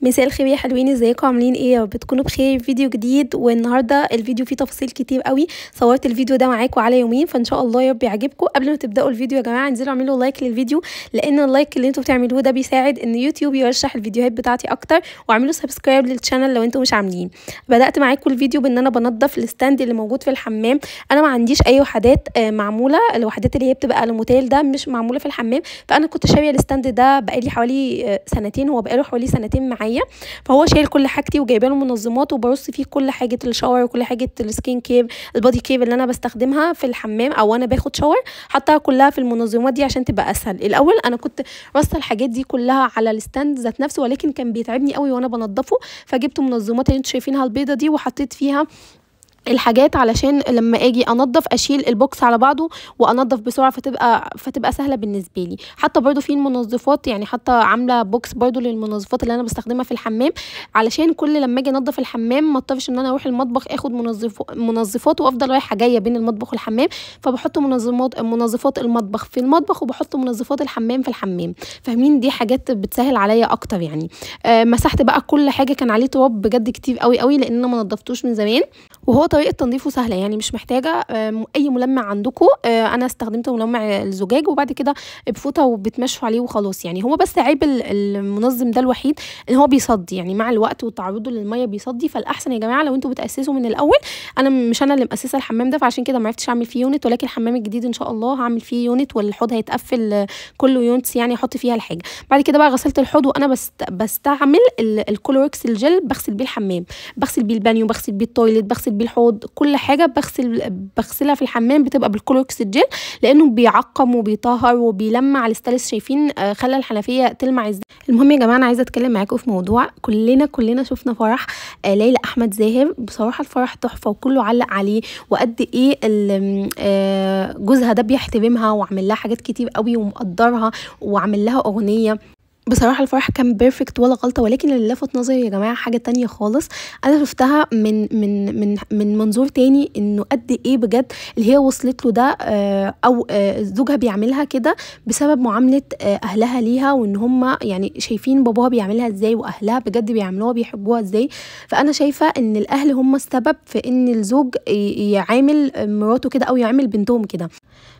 مساء الخير يا حلوين، ازيكم عاملين ايه؟ يا رب تكونوا بخير. فيديو جديد، والنهارده الفيديو فيه تفاصيل كتير قوي. صورت الفيديو ده معاكم على يومين، فان شاء الله يا رب يعجبكم. قبل ما تبداوا الفيديو يا جماعه انزلوا اعملوا لايك للفيديو، لان اللايك اللي انتوا بتعملوه ده بيساعد ان يوتيوب يرشح الفيديوهات بتاعتي اكتر. واعملوا سبسكرايب للشانل لو انتوا مش عاملين. بدات معاكم الفيديو بان انا بنضف الستاند اللي موجود في الحمام. انا ما عنديش اي وحدات معموله، الوحدات اللي هي بتبقى الموتيل ده مش معموله في الحمام. فانا كنت شاريه الستاند ده بقالي حوالي سنتين، هو بقاله حوالي سنتين معايا. فهو شايل كل حاجتي وجايبه له منظمات، وبرص فيه كل حاجه الشاور وكل حاجه السكين كير، البادي كير اللي انا بستخدمها في الحمام او انا باخد شاور. حطها كلها في المنظمات دي عشان تبقى اسهل. الاول انا كنت رصه الحاجات دي كلها على الستاند ذات نفسه، ولكن كان بيتعبني قوي وانا بنضفه. فجبت منظمات اللي انتوا شايفينها البيضه دي وحطيت فيها الحاجات علشان لما اجي انضف اشيل البوكس على بعضه وانضف بسرعه، فتبقى سهله بالنسبه لي. حتى برضو في المنظفات، يعني حتى عامله بوكس برضو للمنظفات اللي انا بستخدمها في الحمام، علشان كل لما اجي انضف الحمام ما اضطرش ان انا اروح المطبخ اخد منظفات وافضل رايحه جايه بين المطبخ والحمام. فبحط منظفات المطبخ في المطبخ، وبحط منظفات الحمام في الحمام. فاهمين؟ دي حاجات بتسهل عليا اكتر يعني. مسحت بقى كل حاجه، كان عليه تراب بجد كتير قوي قوي لان انا ما نضفتوش من زمان. وهو طريقه تنظيفه سهله، يعني مش محتاجه اي ملمع عندكم. انا استخدمت ملمع الزجاج، وبعد كده بفوطه وبتمشوا عليه وخلاص. يعني هو بس عيب المنظم ده الوحيد ان هو بيصدي، يعني مع الوقت وتعرضه للميه بيصدي. فالاحسن يا جماعه لو انتوا بتاسسوا من الاول. انا مش انا اللي مؤسسه الحمام ده، فعشان كده ما عرفتش اعمل فيه يونت، ولكن الحمام الجديد ان شاء الله هعمل فيه يونت، والحوض هيتقفل كله يونتس، يعني احط فيها الحاجه. بعد كده بقى غسلت الحوض، وانا بستعمل الكلوركس الجل، بغسل بيه الحمام، بغسل بيه البانيو، بغسل بيه التويليت، بغسل بيه الحوض، كل حاجه بغسلها في الحمام بتبقى بالكلوركس الجل، لانه بيعقم وبيطهر وبيلمع الستانلس. شايفين خلى الحنفيه تلمع ازاي. المهم يا جماعه انا عايزه اتكلم معاكم في موضوع. كلنا شفنا فرح ليلى احمد زاهر. بصراحه الفرح تحفه وكله علق عليه، وقد ايه جوزها ده بيحترمها وعمل لها حاجات كتير قوي ومقدرها وعمل لها اغنيه. بصراحه الفرح كان بيرفكت ولا غلطه. ولكن اللي لفت نظري يا جماعه حاجه تانية خالص. انا شفتها من منظور تاني، انه قد ايه بجد اللي هي وصلت له ده، او زوجها بيعملها كده بسبب معامله اهلها ليها، وان هم يعني شايفين باباها بيعملها ازاي، واهلها بجد بيعملوها بيحبوها ازاي. فانا شايفه ان الاهل هم السبب في ان الزوج يعامل مراته كده او يعامل بنتهم كده.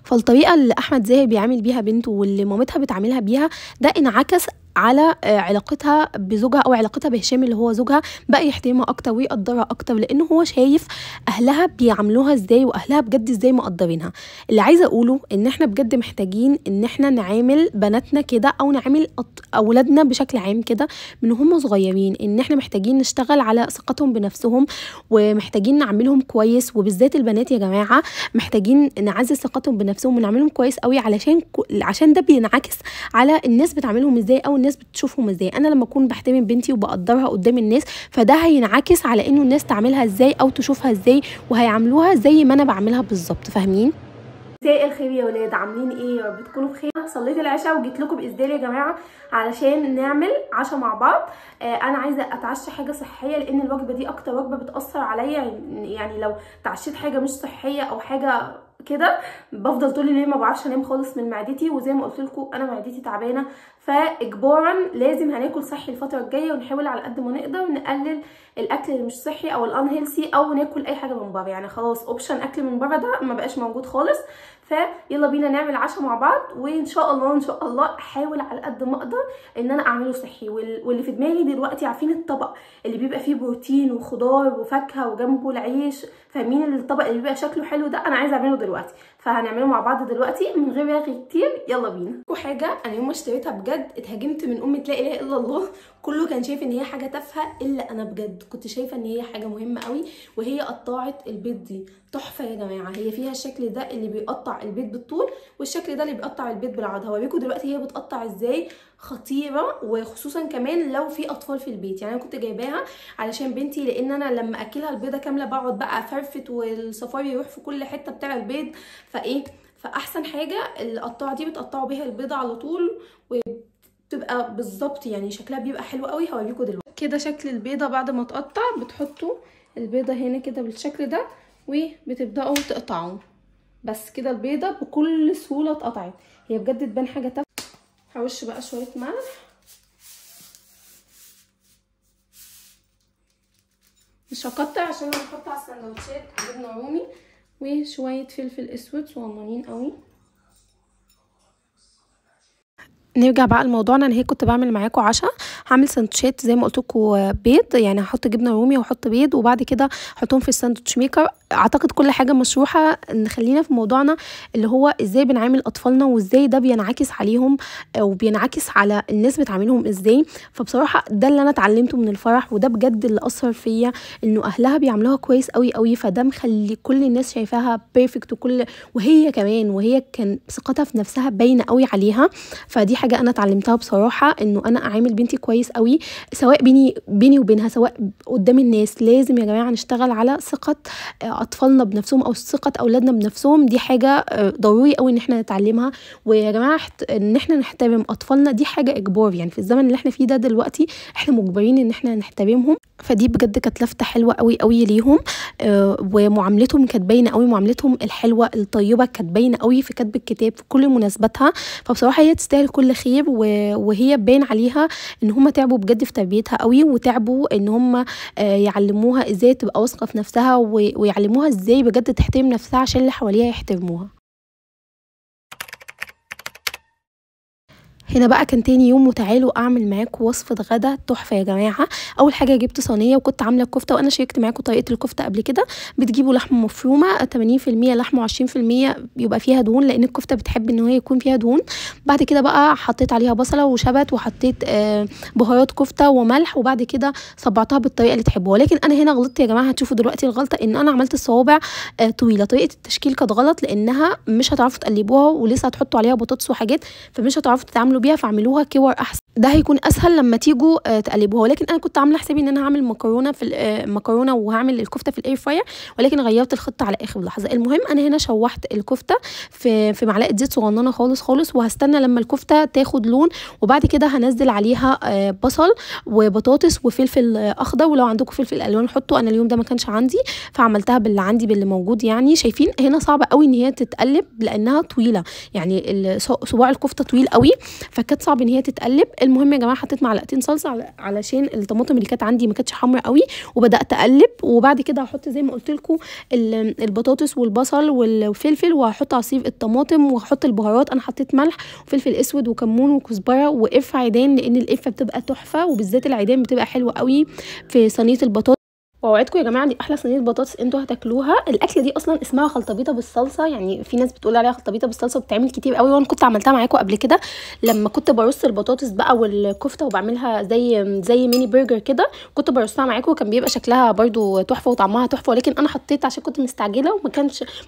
فالطريقه اللي احمد زاهر بيعامل بيها بنته واللي مامتها بتعاملها بيها، ده انعكس على علاقتها بزوجها او علاقتها بهشام اللي هو زوجها. بقى يحترمها اكتر ويقدرها اكتر، لانه هو شايف اهلها بيعاملوها ازاي، واهلها بجد ازاي مقدرينها. اللي عايزه اقوله ان احنا بجد محتاجين ان احنا نعامل بناتنا كده، او نعامل اولادنا بشكل عام كده من هم صغيرين. ان احنا محتاجين نشتغل على ثقتهم بنفسهم، ومحتاجين نعملهم كويس. وبالذات البنات يا جماعه محتاجين نعزز ثقتهم بنفسهم ونعملهم كويس قوي، عشان ده بينعكس على الناس بتعاملهم ازاي او الناس بتشوفهم ازاي. انا لما اكون بحترم بنتي وبقدرها قدام الناس، فده هينعكس على انه الناس تعملها ازاي او تشوفها ازاي، وهيعملوها زي ما انا بعملها بالظبط. فاهمين؟ مساء الخير يا ولاد، عاملين ايه؟ يا رب تكونوا بخير. صليت العشاء وجيت لكم باذن يا جماعه علشان نعمل عشاء مع بعض. انا عايزه اتعشى حاجه صحيه، لان الوجبه دي اكتر وجبه بتاثر عليا. يعني لو تعشيت حاجه مش صحيه او حاجه كده، بفضل طول الليل ما بعرفش انام خالص من معدتي. وزي ما قلت لكم انا معدتي تعبانه، فاجبارا لازم هناكل صحي الفتره الجايه، ونحاول على قد ما نقدر نقلل الاكل اللي مش صحي او الان هيلثي، او ناكل اي حاجه من بره. يعني خلاص اوبشن اكل من بره ده ما بقاش موجود خالص. فيلا بينا نعمل عشاء مع بعض، وان شاء الله احاول على قد ما اقدر ان انا اعمله صحي. واللي في دماغي دلوقتي، عارفين الطبق اللي بيبقى فيه بروتين وخضار وفاكهه وجنبه العيش؟ فاهمين الطبق اللي بيبقى شكله حلو ده؟ انا عايزه اعمله دلوقتي، فهنعمله مع بعض دلوقتي من غير رغي كتير. يلا بينا. وحاجه انا يوم ما اشتريتها بجد اتهاجمت من امه لا اله الا الله. كله كان شايف ان هي حاجه تافهه، الا انا بجد كنت شايفه ان هي حاجه مهمه قوي. وهي قطاعه البيض دي تحفه يا جماعه. هي فيها الشكل ده اللي بيقطع البيض بالطول، والشكل ده اللي بيقطع البيض بالعرض. هوريكم دلوقتي هي بتقطع ازاي. خطيره، وخصوصا كمان لو في اطفال في البيت. يعني انا كنت جايباها علشان بنتي، لان انا لما اكلها البيضه كامله بقعد بقى افرفت والصفاري يروح في كل حته بتاع البيض. فاحسن حاجه القطاعه دي بتقطعوا بيها البيضه على طول، وبتبقى بالظبط يعني شكلها بيبقى حلو قوي. هوريكم دلوقتي كده شكل البيضه بعد ما تقطع. بتحطوا البيضه هنا كده بالشكل ده، وبتبداوا تقطعوا. بس كده البيضه بكل سهوله اتقطعت. هي بجد تبان حاجه تافهه. هرش بقى شويه ملح مش هقطع عشان انا هحط على السندوتشات جبنه رومي وشويه فلفل اسود صغننين قوي. نرجع بقى لموضوعنا. انا هي كنت بعمل معاكم عشاء، هعمل سندوتشات زي ما قلت لكم بيض، يعني هحط جبنه رومي واحط بيض وبعد كده احطهم في الساندوتش ميكر. اعتقد كل حاجه مشروحه. نخلينا في موضوعنا اللي هو ازاي بنعامل اطفالنا وازاي ده بينعكس عليهم وبينعكس على الناس بتعاملهم ازاي. فبصراحه ده اللي انا اتعلمته من الفرح، وده بجد اللي اثر فيا، انه اهلها بيعملوها كويس قوي قوي، فده مخلي كل الناس شايفاها بيرفكت، وهي كمان وهي كان ثقتها في نفسها باينه قوي عليها. فدي حاجه انا اتعلمتها بصراحه، انه انا اعامل بنتي كويس قوي، سواء بيني وبينها، سواء قدام الناس. لازم يا جماعه نشتغل على ثقه اطفالنا بنفسهم او ثقه اولادنا بنفسهم. دي حاجه ضروري قوي ان احنا نتعلمها. ويا جماعه ان احنا نحترم اطفالنا دي حاجه اجبار، يعني في الزمن اللي احنا فيه ده دلوقتي احنا مجبرين ان احنا نحترمهم. فدي بجد كانت لفته حلوه قوي قوي ليهم، ومعاملتهم كانت باينه قوي، معاملتهم الحلوه الطيبه كانت باينه قوي في كتب الكتاب في كل مناسباتها. فبصراحه هي تستاهل كل خير، وهي باين عليها ان هم تعبوا بجد في تربيتها قوي، وتعبوا ان هم يعلموها ازاي تبقى واثقه في نفسها، ويعلموها ازاي بجد تحترم نفسها عشان اللي حواليها يحترموها. هنا بقى كان تاني يوم، وتعالوا اعمل معاكم وصفه غدا تحفه يا جماعه. اول حاجه جبت صينيه وكنت عامله الكفته، وانا شاركت معاكم طريقه الكفته قبل كده. بتجيبوا لحمه مفرومه 80% لحمه و20% يبقى فيها دهون، لان الكفته بتحب ان هي يكون فيها دهون. بعد كده بقى حطيت عليها بصله وشبت، وحطيت بهارات كفته وملح، وبعد كده صبعتها بالطريقه اللي تحبوها. لكن انا هنا غلطت يا جماعه، هتشوفوا دلوقتي الغلطه، ان انا عملت الصوابع طويله. طريقه التشكيل كانت غلط، لانها مش هتعرفوا تقلبوها، ولسه هتحطوا عليها بطاطس وحاجات، فمش هتعرفوا تتعاملوا بيها، فاعملوها كور احسن. ده هيكون اسهل لما تيجوا تقلبوها. ولكن انا كنت عامله حسابي ان انا هعمل مكرونه في المكرونه وهعمل الكفته في الاير فراير، ولكن غيرت الخطه على اخر لحظه. المهم انا هنا شوحت الكفته في معلقه زيت صغننه خالص خالص، وهستنى لما الكفته تاخد لون، وبعد كده هنزل عليها بصل وبطاطس وفلفل اخضر، ولو عندكم فلفل الوان حطوا. انا اليوم ده ما كانش عندي، فعملتها باللي عندي باللي موجود. يعني شايفين هنا صعبه قوي ان هي تتقلب لانها طويله، يعني صباع الكفته طويل قوي، فكانت صعب ان هي تتقلب. المهم يا جماعه حطيت معلقتين صلصه علشان الطماطم اللي كانت عندي ما كانتش حمرا قوي، وبدات اقلب. وبعد كده هحط زي ما قلت لكم البطاطس والبصل والفلفل، وهحط عصير الطماطم، وهحط البهارات. انا حطيت ملح وفلفل اسود وكمون وكزبره وقرفه عيدان، لان القرفه بتبقى تحفه، وبالذات العيدان بتبقى حلوه قوي في صينيه البطاطس. واوعدكم يا جماعه دي احلى صينيه بطاطس انتوا هتاكلوها. الاكله دي اصلا اسمها خلطبيطه بالصلصه، يعني في ناس بتقول عليها خلطبيطه بالصلصه، وبتعمل كتير قوي، وانا كنت عملتها معاكم قبل كده لما كنت برص البطاطس بقى والكفته وبعملها زي ميني برجر كده. كنت برصها معاكم، وكان بيبقى شكلها برده تحفه وطعمها تحفه، ولكن انا حطيت عشان كنت مستعجله وما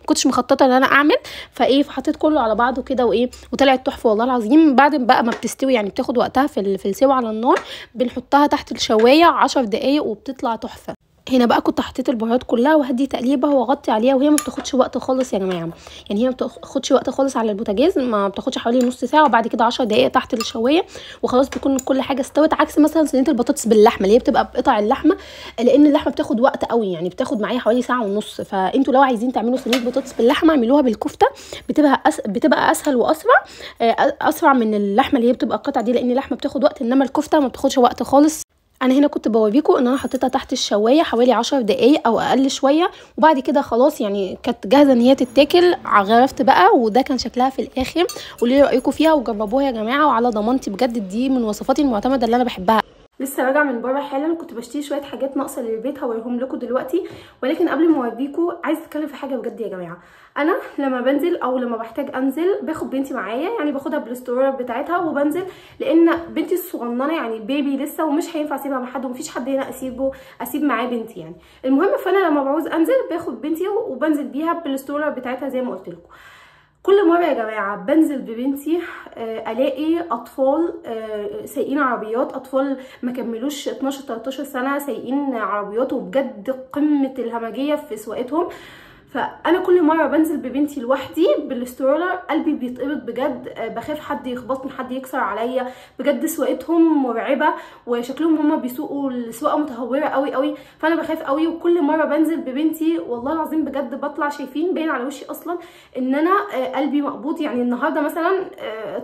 كنتش مخططه ان انا اعمل، فحطيت كله على بعضه كده وطلعت تحفه والله العظيم. بعد بقى ما بتستوي، يعني بتاخد وقتها في السوا على النار، بنحطها تحت الشوايه 10 دقايق وبتطلع تحفه. هنا بقى كنت حطيت البهارات كلها، وهدي تقليبه واغطي عليها، وهي ما بتاخدش وقت خالص يا جماعه، يعني هي ما بتاخدش وقت خالص على البوتاجاز، ما بتاخدش حوالي نص ساعه، وبعد كده 10 دقائق تحت الشوايه وخلاص بيكون كل حاجه استوت. عكس مثلا صينيه البطاطس باللحمه اللي هي بتبقى بقطع اللحمه، لان اللحمه بتاخد وقت قوي، يعني بتاخد معايا حوالي ساعه ونص. فانتوا لو عايزين تعملوا صينيه بطاطس باللحمه اعملوها بالكفته، بتبقى اسهل واسرع، اسرع من اللحمه اللي هي بتبقى قطع دي، لان اللحمه بتاخد وقت، انما الكفته ما بتاخدش وقت خالص. انا هنا كنت بوريكم ان انا حطيتها تحت الشوايه حوالي 10 دقايق او اقل شويه، وبعد كده خلاص يعني كانت جاهزه ان هي تتاكل. غرفت بقى، وده كان شكلها في الاخر. قولوا لي رايكم فيها وجربوها يا جماعه، وعلى ضمانتي بجد دي من وصفاتي المعتمده اللي انا بحبها. لسه راجعه من بره حالا، كنت بشتري شويه حاجات ناقصه للبيت هوريهم لكم دلوقتي، ولكن قبل ما اوريكم عايزه اتكلم في حاجه بجد يا جماعه. انا لما بنزل او لما بحتاج انزل باخد بنتي معايا، يعني باخدها بالاستورر بتاعتها وبنزل، لان بنتي الصغننه يعني بيبي لسه، ومش هينفع اسيبها مع حد، ومفيش حد هنا اسيب معاه بنتي يعني. المهم فانا لما بعوز انزل باخد بنتي وبنزل بيها بالاستورر بتاعتها زي ما قلت لكم. كل مره يا جماعه بنزل ببنتي الاقي اطفال سايقين عربيات، اطفال ما كملوش 12 13 سنه سايقين عربيات، وبجد قمه الهمجيه في سواقتهم. فانا كل مره بنزل ببنتي لوحدي بالسترولر قلبي بيتقبض بجد، بخاف حد يخبطني، حد يكسر عليا، بجد سواقتهم مرعبه وشكلهم هما بيسوقوا السواقه متهوره قوي قوي، فانا بخاف قوي. وكل مره بنزل ببنتي والله العظيم بجد بطلع شايفين باين على وشي اصلا ان انا قلبي مقبوض. يعني النهارده مثلا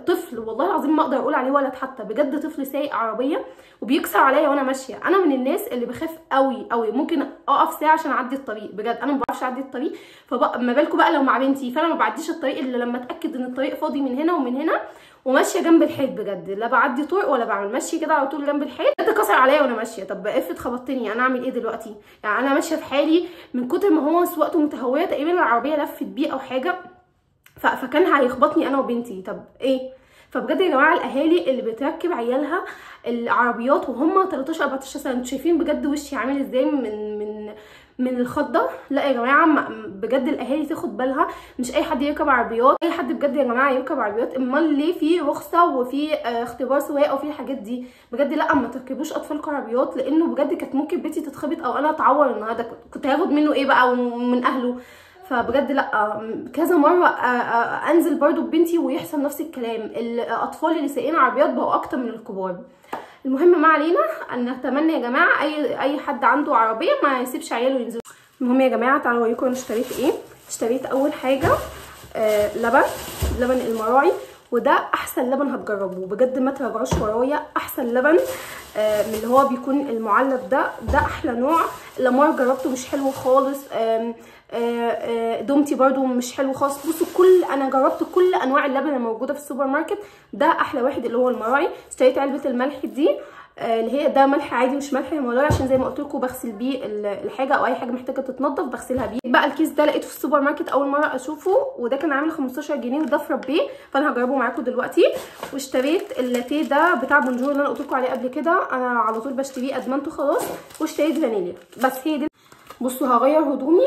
طفل والله العظيم ما اقدر اقول عليه ولد حتى، بجد طفل سايق عربيه وبيكسر عليا وانا ماشيه. انا من الناس اللي بخاف قوي قوي، ممكن اقف ساعه عشان اعدي الطريق، بجد انا ما بعرفش اعدي الطريق. فما بالكم بقى لو مع بنتي، فانا ما بعديش الطريق الا لما اتاكد ان الطريق فاضي من هنا ومن هنا، وماشيه جنب الحيط بجد، لا بعدي طرق ولا بعمل، ماشيه كده على طول جنب الحيط. انت كسر عليا وانا ماشيه، طب افرض خبطتني انا اعمل ايه دلوقتي؟ يعني انا ماشيه في حالي من كتر ما هو سواقته متهوره، تقريبا العربيه لفت بيه او حاجه، فكان هيخبطني انا وبنتي، طب ايه؟ فبجد يا جماعه الاهالي اللي بتركب عيالها العربيات وهم 13 14 سنه، انتوا شايفين بجد وشي عامل ازاي من الخضه؟ لا يا جماعه بجد الاهالي تاخد بالها، مش اي حد يركب عربيات، اي حد بجد يا جماعه يركب عربيات. امال ليه في رخصه وفي اختبار سواقه وفي الحاجات دي؟ بجد لا، ما تركبوش اطفالكم عربيات، لانه بجد كانت ممكن بنتي تتخبط او انا اتعور النهارده، كنت هاخد منه ايه بقى ومن اهله؟ فبجد لا، كذا مره انزل برضو ببنتي ويحصل نفس الكلام، الاطفال اللي سايقين عربيات بقوا اكتر من الكبار. المهم ما علينا، ان نتمنى يا جماعه اي حد عنده عربيه ما يسيبش عياله ينزلوا. المهم يا جماعه تعالوا اوريكم انا اشتريت ايه. اشتريت اول حاجه لبن المراعي، وده احسن لبن هتجربوه بجد، ما تراجعوش ورايا، احسن لبن من اللي هو بيكون المعلب ده احلى نوع. لامار جربته مش حلو خالص، دومتي برضو مش حلو خالص. بصوا انا جربت كل انواع اللبن الموجوده في السوبر ماركت، ده احلى واحد اللي هو المراعي. اشتريت علبه الملح دي اللي هي ده ملح عادي مش ملح هيمالايا، عشان زي ما قلت لكم بغسل بيه الحاجه او اي حاجه محتاجه تتنضف بغسلها بيه. بقى الكيس ده لقيته في السوبر ماركت اول مره اشوفه، وده كان عامل 15 جنيه، وده فرابيه، فانا هجربه معاكم دلوقتي. واشتريت اللاتيه ده بتاع بونجور اللي انا قلت لكم عليه قبل كده، انا على طول بشتريه ادمنته خلاص. واشتريت فانيليا، بس هي دي. بصوا هغير هدومي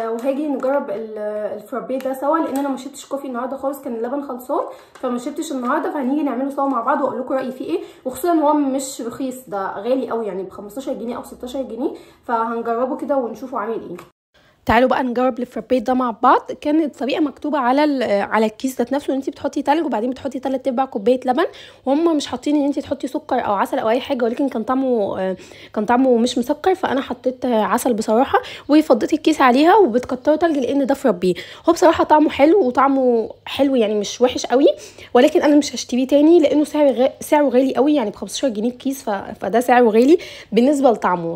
وهاجي نجرب الفرابيه ده سوا، لان انا ما شربتش كوفي النهارده خالص، كان اللبن خلصان فما شربتش النهارده، فهنيجي نعمله سوا مع بعض واقول لكم رايي فيه ايه. وخصوصا ان هو مش رخيص، ده غالي قوي يعني ب 15 جنيه او 16 جنيه، فهنجربه كده ونشوفه عامل ايه. تعالوا بقى نجرب الفرابيه ده مع بعض. كانت الطريقه مكتوبه على الكيس ذات نفسه ان انت بتحطي تلج وبعدين بتحطي 3/4 كوبايه لبن، وهم مش حاطين ان انت تحطي سكر او عسل او اي حاجه، ولكن كان طعمه مش مسكر، فانا حطيت عسل بصراحه وفضيت الكيس عليها، وبتكتروا تلج لان ده فرابيه. هو بصراحه طعمه حلو، وطعمه حلو يعني مش وحش قوي، ولكن انا مش هشتريه تاني لانه سعره غالي قوي، يعني ب 15 جنيه الكيس، فده سعره غالي بالنسبه لطعمه.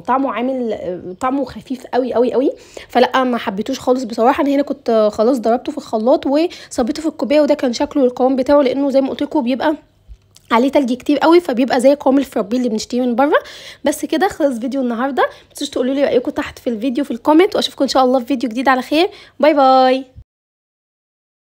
طعمه خفيف قوي قوي قوي، فلا ما حبيتوش خالص بصراحه. انا هنا كنت خلاص ضربته في الخلاط وصبيته في الكوبايه، وده كان شكله القوام بتاعه، لانه زي ما قلت لكم بيبقى عليه تلج كتير قوي، فبيبقى زي قوام الفرابيه اللي بنشتريه من بره. بس كده خلص فيديو النهارده، ما تنسوش تقولوا لي رايكم تحت في الفيديو في الكومنت، واشوفكم ان شاء الله في فيديو جديد على خير. باي باي.